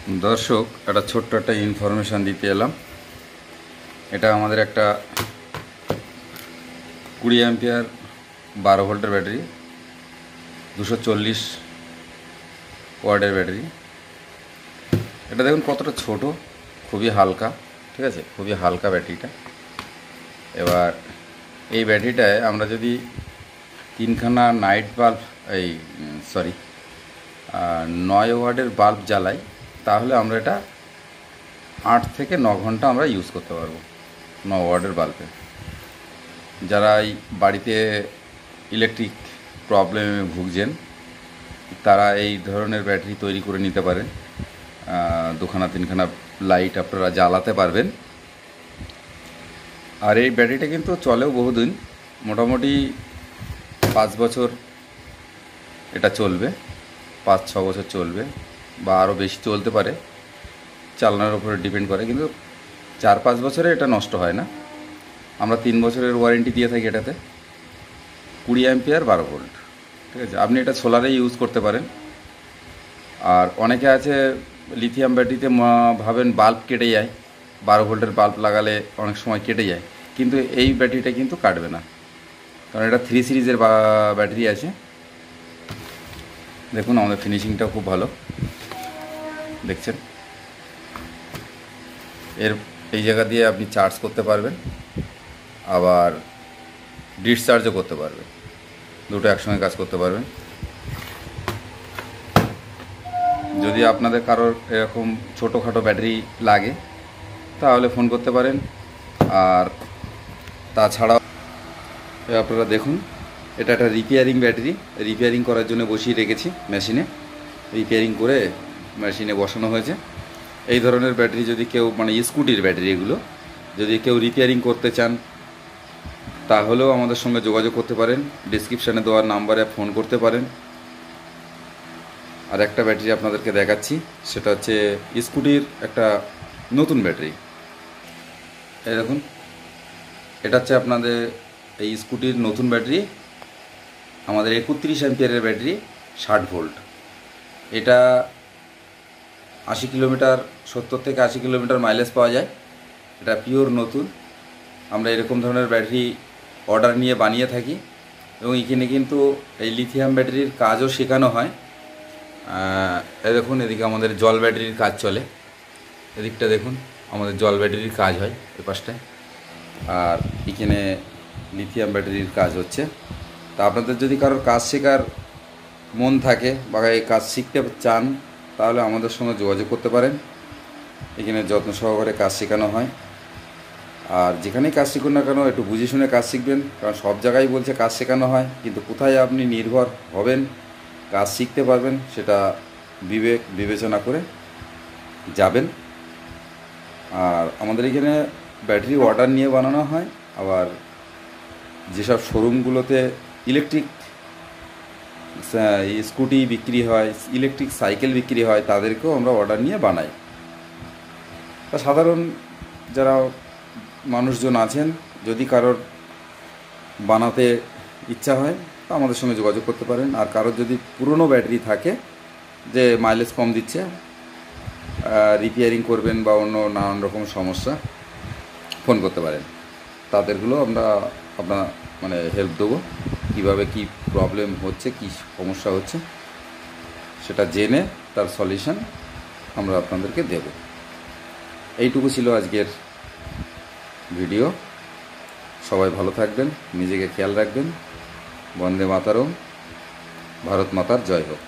দর্শক, একটা ছোট্ট একটা ইনফরমেশান দিতে এলাম। এটা আমাদের একটা 20 অ্যাম্পিয়ার 12 ভোল্টের ব্যাটারি, 240 ওয়াটের ব্যাটারি। এটা দেখুন কতটা ছোট, খুবই হালকা। ঠিক আছে, খুবই হালকা ব্যাটারিটা। এবার এই ব্যাটারিটায় আমরা যদি 3খানা নাইট বাল্ব, 9 ওয়াটের বাল্ব জ্বালাই, তাহলে আমরা এটা 8 থেকে 9 ঘন্টা আমরা ইউজ করতে পারবো 9 ওয়াটের বাল্বে। যারা এই বাড়িতে ইলেকট্রিক প্রবলেমে ভুগছেন, তারা এই ধরনের ব্যাটারি তৈরি করে নিতে পারেন। 2খানা 3খানা লাইট আপনারা জ্বালাতে পারবেন। আর এই ব্যাটারিটা কিন্তু চলেও বহুদিন, মোটামুটি 5 বছর এটা চলবে, 5-6 বছর চলবে, বা আরও বেশি চলতে পারে, চালানোর উপরে ডিপেন্ড করে। কিন্তু 4-5 বছরে এটা নষ্ট হয় না। আমরা 3 বছরের ওয়ারেন্টি দিয়ে থাকি এটাতে। 20 অ্যাম্পিয়ার 12 ভোল্ট। ঠিক আছে, আপনি এটা সোলারে ইউজ করতে পারেন। আর অনেকে আছে লিথিয়াম ব্যাটারিতে ভাবেন বাল্ব কেটে যায়, 12 ভোল্টের বাল্ব লাগালে অনেক সময় কেটে যায়, কিন্তু এই ব্যাটারিটা কিন্তু কাটবে না, কারণ এটা 3 সিরিজের ব্যাটারি আছে। দেখুন আমাদের ফিনিশিংটা খুব ভালো, দেখছেন। এই জায়গা দিয়ে আপনি চার্জ করতে পারবেন, আবার ডিসচার্জও করতে পারবেন, দুটো একসঙ্গে কাজ করতে পারবেন। যদি আপনাদের কারোর এরকম ছোটোখাটো ব্যাটারি লাগে, তাহলে ফোন করতে পারেন। আর তাছাড়াও আপনারা দেখুন, এটা একটা রিপেয়ারিং ব্যাটারি, রিপেয়ারিং করার জন্য বসিয়ে রেখেছি মেশিনে। রিপেয়ারিং করে মেশিনে বসানো হয়েছে। এই ধরনের ব্যাটারি যদি কেউ, মানে স্কুটির ব্যাটারি এগুলো, যদি কেউ রিপেয়ারিং করতে চান, তাহলেও আমাদের সঙ্গে যোগাযোগ করতে পারেন। ডেসক্রিপশানে দেওয়ার নাম্বারে ফোন করতে পারেন। আর একটা ব্যাটারি আপনাদেরকে দেখাচ্ছি, সেটা হচ্ছে স্কুটির একটা নতুন ব্যাটারি। এই দেখুন, এটা হচ্ছে আপনাদের এই স্কুটির নতুন ব্যাটারি, আমাদের 31 অ্যাম্পিয়ারের ব্যাটারি, 60 ভোল্ট। এটা 80 কিলোমিটার, 70 থেকে 80 কিলোমিটার মাইলেজ পাওয়া যায়। এটা পিওর নতুন। আমরা এরকম ধরনের ব্যাটারি অর্ডার নিয়ে বানিয়ে থাকি, এবং এখানে কিন্তু এই লিথিয়াম ব্যাটারির কাজও শেখানো হয়। এই দেখুন, এদিকে আমাদের জল ব্যাটারির কাজ চলে, এদিকটা দেখুন আমাদের জল ব্যাটারির কাজ হয় এই পাশটায়, আর এখানে লিথিয়াম ব্যাটারির কাজ হচ্ছে। তা আপনাদের যদি কারোর কাজ শেখার মন থাকে বা এই কাজ শিখতে চান, তাহলে আমাদের সঙ্গে যোগাযোগ করতে পারেন। এখানে যত্ন সহকারে কাজ শেখানো হয়। আর যেখানেই কাজ শিখুন না কেন, একটু বুঝে শুনে কাজ শিখবেন, কারণ সব জায়গায় বলছে কাজ শেখানো হয়, কিন্তু কোথায় আপনি নির্ভর হবেন, কাজ শিখতে পারবেন, সেটা বিবেচনা করে যাবেন। আর আমাদের এখানে ব্যাটারি অর্ডার নিয়ে বানানো হয়। আবার যেসব শোরুমগুলোতে ইলেকট্রিক স্কুটি বিক্রি হয়, ইলেকট্রিক সাইকেল বিক্রি হয়, তাদেরকেও আমরা অর্ডার নিয়ে বানাই। তা সাধারণ যারা মানুষজন আছেন, যদি কারোর বানাতে ইচ্ছা হয়, তো আমাদের সঙ্গে যোগাযোগ করতে পারেন। আর কারোর যদি পুরনো ব্যাটারি থাকে, যে মাইলেজ কম দিচ্ছে, রিপেয়ারিং করবেন বা অন্য নানান রকম সমস্যা, ফোন করতে পারেন। তাদেরগুলো আমরা হেল্প দেবো, কীভাবে কী প্রবলেম হচ্ছে, কী সমস্যা হচ্ছে, সেটা জেনে তার সলিউশন আমরা আপনাদেরকে দেব। এইটুকু ছিল আজকের ভিডিও। সবাই ভালো থাকবেন, নিজেকে খেয়াল রাখবেন। বন্দে মাতরম। ভারত মাতার জয় হোক।